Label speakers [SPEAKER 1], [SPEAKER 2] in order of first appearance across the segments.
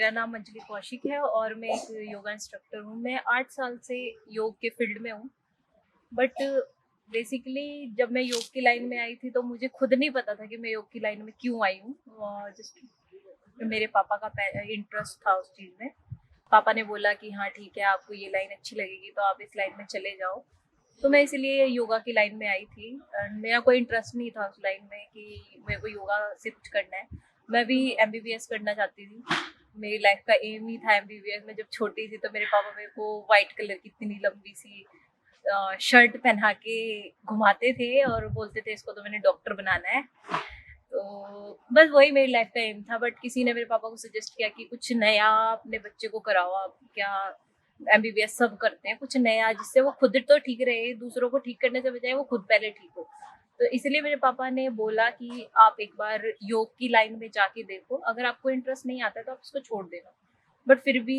[SPEAKER 1] मेरा नाम अंजलि कौशिक है और मैं एक योगा इंस्ट्रक्टर हूँ। मैं 8 साल से योग के फील्ड में हूँ। बट बेसिकली जब मैं योग की लाइन में आई थी तो मुझे खुद नहीं पता था कि मैं योग की लाइन में क्यों आई हूँ। जस्ट मेरे पापा का इंटरेस्ट था उस चीज़ में। पापा ने बोला कि हाँ ठीक है, आपको ये लाइन अच्छी लगेगी तो आप इस लाइन में चले जाओ। तो मैं इसीलिए योगा की लाइन में आई थी। मेरा कोई इंटरेस्ट नहीं था उस लाइन में कि मेरे को योगा से कुछ करना है। मैं भी एमबीबीएस करना चाहती थी। मेरी लाइफ का एम ही था एमबीबीएस। मैं जब छोटी थी तो मेरे पापा मेरे को वाइट कलर की इतनी लंबी सी शर्ट पहना के घुमाते थे और बोलते थे इसको तो मैंने डॉक्टर बनाना है। तो बस वही मेरी लाइफ का एम था। बट किसी ने मेरे पापा को सजेस्ट किया कि कुछ नया अपने बच्चे को कराओ। आप क्या एमबीबीएस सब करते हैं, कुछ नया जिससे वो खुद तो ठीक रहे, दूसरों को ठीक करने से बजाय वो खुद पहले ठीक हो। तो इसलिए मेरे पापा ने बोला कि आप एक बार योग की लाइन में जाके देखो, अगर आपको इंटरेस्ट नहीं आता है तो आप उसको छोड़ देना। बट फिर भी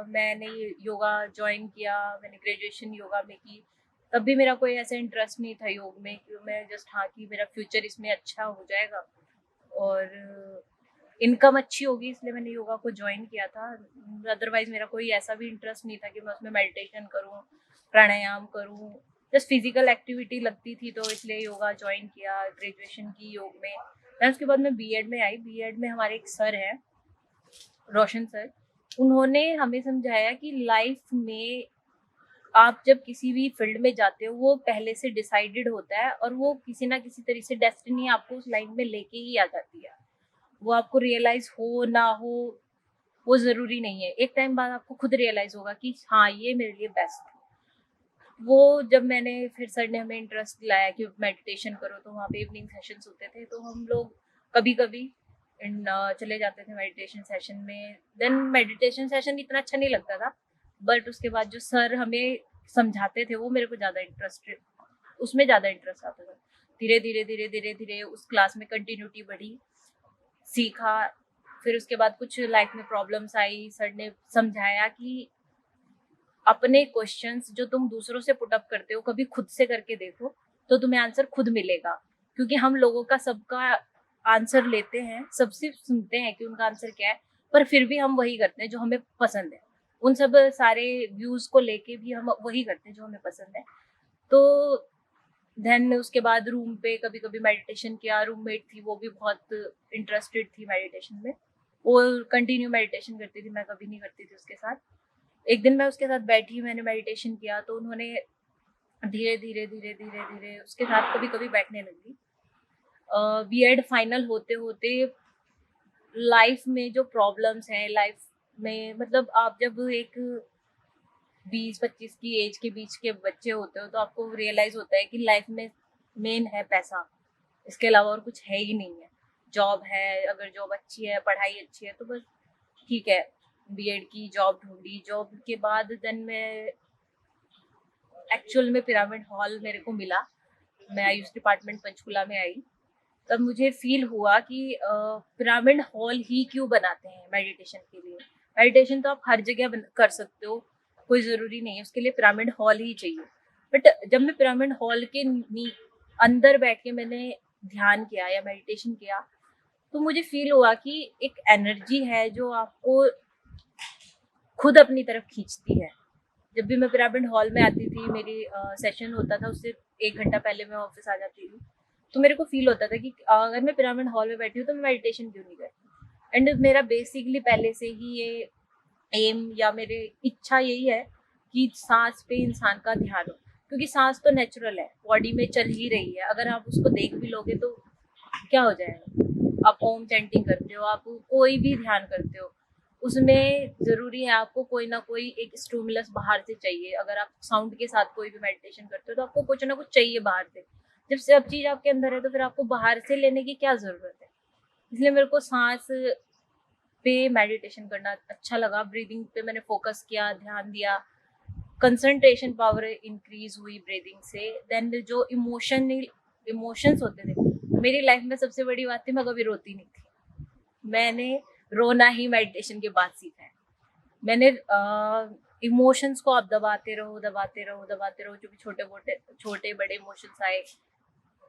[SPEAKER 1] मैंने योगा ज्वाइन किया, मैंने ग्रेजुएशन योगा में की। तब भी मेरा कोई ऐसा इंटरेस्ट नहीं था योग में कि मैं जस्ट हाँ कि मेरा फ्यूचर इसमें अच्छा हो जाएगा और इनकम अच्छी होगी, इसलिए मैंने योगा को ज्वाइन किया था। अदरवाइज मेरा कोई ऐसा भी इंटरेस्ट नहीं था कि मैं उसमें मेडिटेशन करूँ, प्राणायाम करूँ। जस्ट फिजिकल एक्टिविटी लगती थी तो इसलिए योगा ज्वाइन किया, ग्रेजुएशन की योग में। फिर उसके बाद मैं बीएड में आई। बीएड में हमारे एक सर हैं, रोशन सर। उन्होंने हमें समझाया कि लाइफ में आप जब किसी भी फील्ड में जाते हो वो पहले से डिसाइडेड होता है और वो किसी ना किसी तरीके से डेस्टिनी आपको उस लाइन में लेके ही आ जाती है। वो आपको रियलाइज हो ना हो वो जरूरी नहीं है, एक टाइम बाद आपको खुद रियलाइज होगा कि हाँ ये मेरे लिए बेस्ट है। वो जब मैंने फिर सर ने हमें इंटरेस्ट दिलाया कि मेडिटेशन करो, तो वहाँ पे इवनिंग सेशंस होते थे तो हम लोग कभी कभी चले जाते थे मेडिटेशन सेशन में। देन मेडिटेशन सेशन इतना अच्छा नहीं लगता था, बट उसके बाद जो सर हमें समझाते थे वो मेरे को ज़्यादा इंटरेस्ट, उसमें ज़्यादा इंटरेस्ट आता था। धीरे धीरे धीरे धीरे धीरे उस क्लास में कंटिन्यूटी बढ़ी, सीखा। फिर उसके बाद कुछ लाइफ में प्रॉब्लम्स आई, सर ने समझाया कि अपने क्वेश्चंस जो तुम दूसरों से पुट अप करते हो कभी खुद से करके देखो तो तुम्हें आंसर खुद मिलेगा। क्योंकि हम लोगों का सबका आंसर लेते हैं, सबसे सुनते हैं कि उनका आंसर क्या है, पर फिर भी हम वही करते हैं जो हमें पसंद है। उन सब सारे व्यूज को लेके भी हम वही करते हैं जो हमें पसंद है। तो देन उसके बाद रूम पे कभी कभी मेडिटेशन किया। रूममेट थी, वो भी बहुत इंटरेस्टेड थी मेडिटेशन में। वो कंटिन्यू मेडिटेशन करती थी, मैं कभी नहीं करती थी उसके साथ। एक दिन मैं उसके साथ बैठी, मैंने मेडिटेशन किया तो उन्होंने धीरे धीरे धीरे धीरे धीरे उसके साथ कभी कभी बैठने लगी। बीएड फाइनल होते होते लाइफ में जो प्रॉब्लम्स हैं, लाइफ में मतलब आप जब एक 20-25 की एज के बीच के बच्चे होते हो तो आपको रियलाइज होता है कि लाइफ में मेन है पैसा, इसके अलावा और कुछ है ही नहीं है। जॉब है, अगर जॉब अच्छी है, पढ़ाई अच्छी है तो बस ठीक है। बीएड की जॉब ढूंढी, जॉब के बाद देन मैं एक्चुअल में पिरामिड हॉल मेरे को मिला। मैं आयुष डिपार्टमेंट पंचकुला में आई, तब मुझे फील हुआ कि पिरामिड हॉल ही क्यों बनाते हैं मेडिटेशन के लिए। मेडिटेशन तो आप हर जगह कर सकते हो, कोई ज़रूरी नहीं है उसके लिए पिरामिड हॉल ही चाहिए। बट जब मैं पिरामिड हॉल के अंदर बैठ के मैंने ध्यान किया या मेडिटेशन किया तो मुझे फील हुआ कि एक एनर्जी है जो आपको खुद अपनी तरफ खींचती है। जब भी मैं पिरामिड हॉल में आती थी, मेरी सेशन होता था उससे 1 घंटा पहले मैं ऑफिस आ जाती थी, तो मेरे को फील होता था कि अगर मैं पिरामिड हॉल में बैठी हूँ तो मैं मेडिटेशन क्यों नहीं करती। एंड मेरा बेसिकली पहले से ही ये एम या मेरे इच्छा यही है कि सांस पे इंसान का ध्यान हो। क्योंकि सांस तो नेचुरल है, बॉडी में चल ही रही है, अगर आप उसको देख भी लोगे तो क्या हो जाएगा। आप ओम चैंटिंग करते हो, आप कोई भी ध्यान करते हो, उसमें जरूरी है आपको कोई ना कोई एक स्टिमुलस बाहर से चाहिए। अगर आप साउंड के साथ कोई भी मेडिटेशन करते हो तो आपको कुछ ना कुछ चाहिए बाहर से। जब सब चीज आपके अंदर है तो फिर आपको बाहर से लेने की क्या जरूरत है। इसलिए मेरे को सांस पे मेडिटेशन करना अच्छा लगा। ब्रीदिंग पे मैंने फोकस किया, ध्यान दिया, कंसंट्रेशन पावर इंक्रीज हुई ब्रीदिंग से। देन जो इमोशंस होते थे, मेरी लाइफ में सबसे बड़ी बात थी मैं कभी रोती नहीं थी। मैंने रोना ही मेडिटेशन के बाद सीखा है। मैंने इमोशंस को आप दबाते रहो दबाते रहो दबाते रहो, जो भी छोटे बड़े इमोशंस आए,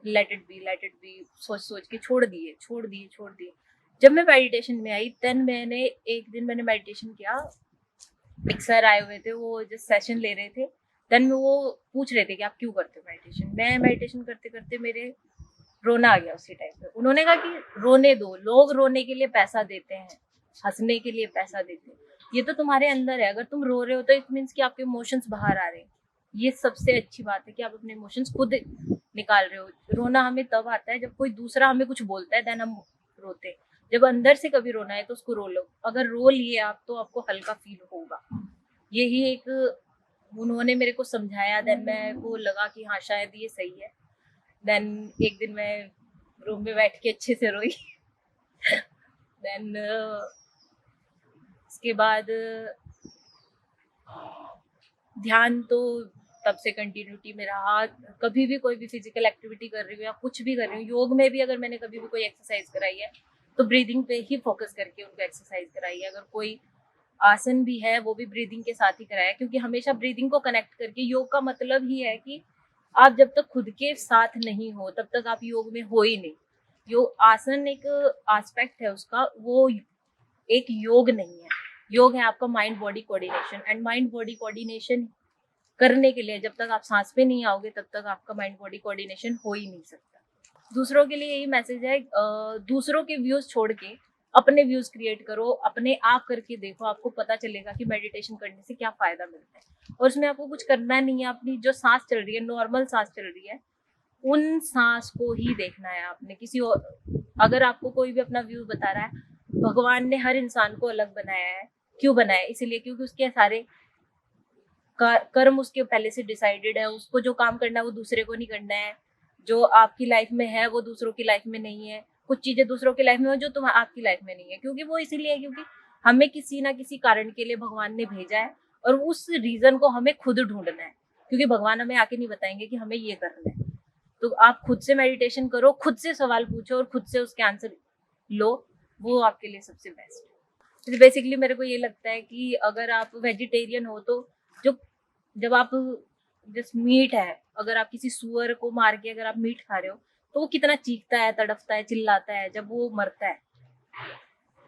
[SPEAKER 1] लेट इट बी सोच सोच के छोड़ दिए छोड़ दिए छोड़ दिए। जब मैं मेडिटेशन में आई देन एक दिन मैंने मेडिटेशन किया। एक सर आए हुए थे, वो जो सेशन ले रहे थे, देन वो पूछ रहे थे कि आप क्यों करते हो मेडिटेशन। मैं मेडिटेशन करते करते मेरे रोना आ गया उसी टाइम पे। उन्होंने कहा कि रोने दो, लोग रोने के लिए पैसा देते हैं, हंसने के लिए पैसा देते हैं, ये तो तुम्हारे अंदर है। अगर तुम रो रहे हो तो इट मीन्स कि आपके इमोशंस बाहर आ रहे हैं। ये सबसे अच्छी बात है कि आप अपने इमोशंस खुद निकाल रहे हो। रोना हमें तब आता है जब कोई दूसरा हमें कुछ बोलता है, देन हम रोते हैं। जब अंदर से कभी रोना है तो उसको रो लो। अगर रो लिए आप तो आपको हल्का फील होगा। यही एक उन्होंने मेरे को समझाया। देन मेरे को लगा कि हाँ शायद ये सही है। देन एक दिन मैं रूम में बैठ के अच्छे से रोई। देन उसके बाद ध्यान तो तब से कंटिन्यूटी में रहा। कभी भी कोई भी फिजिकल एक्टिविटी कर रही हूँ या कुछ भी कर रही हूँ, योग में भी अगर मैंने कभी भी कोई एक्सरसाइज कराई है तो ब्रीदिंग पे ही फोकस करके उनको एक्सरसाइज कराई है। अगर कोई आसन भी है वो भी ब्रीदिंग के साथ ही कराया, क्योंकि हमेशा ब्रीदिंग को कनेक्ट करके, योग का मतलब ही है कि आप जब तक खुद के साथ नहीं हो तब तक आप योग में हो ही नहीं। योग आसन एक एस्पेक्ट है उसका, वो एक योग नहीं है। योग है आपका mind body coordination. And mind body coordination करने के लिए जब तक आप सांस पे नहीं आओगे तब तक आपका माइंड बॉडी कोऑर्डिनेशन हो ही नहीं सकता। दूसरों के लिए यही मैसेज है, दूसरों के व्यूज छोड़ के अपने व्यूज क्रिएट करो, अपने आप करके देखो, आपको पता चलेगा कि मेडिटेशन करने से क्या फायदा मिलता है। और उसमें आपको कुछ करना नहीं है, अपनी जो सांस चल रही है, नॉर्मल सांस चल रही है, उन सांस को ही देखना है आपने। किसी और, अगर आपको कोई भी अपना व्यू बता रहा है, भगवान ने हर इंसान को अलग बनाया है। क्यों बनाया? इसीलिए क्योंकि उसके सारे कर्म उसके पहले से डिसाइडेड है। उसको जो काम करना है वो दूसरे को नहीं करना है। जो आपकी लाइफ में है वो दूसरों की लाइफ में नहीं है। कुछ चीजें दूसरों की लाइफ में हो जो तुम आपकी लाइफ में नहीं है, क्योंकि वो इसीलिए है क्योंकि हमें किसी ना किसी कारण के लिए भगवान ने भेजा है और उस रीजन को हमें खुद ढूंढना है। क्योंकि भगवान हमें आके नहीं बताएंगे कि हमें ये करना है। तो आप खुद से मेडिटेशन करो, खुद से सवाल पूछो और खुद से उसके आंसर लो, वो आपके लिए सबसे बेस्ट है। तो बेसिकली मेरे को ये लगता है कि अगर आप वेजिटेरियन हो तो जो जब आप जस्ट मीट है, अगर आप किसी सुअर को मार के अगर आप मीट खा रहे हो तो वो कितना चीखता है, तड़पता है, चिल्लाता है जब वो मरता है।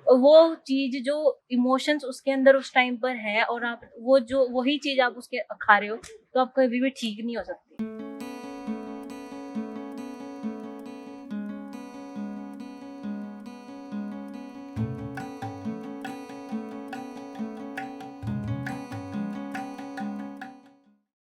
[SPEAKER 1] और वो चीज जो इमोशंस उसके अंदर उस टाइम पर है और आप वो जो वही चीज आप उसके खा रहे हो, तो आप कभी भी ठीक नहीं हो सकती।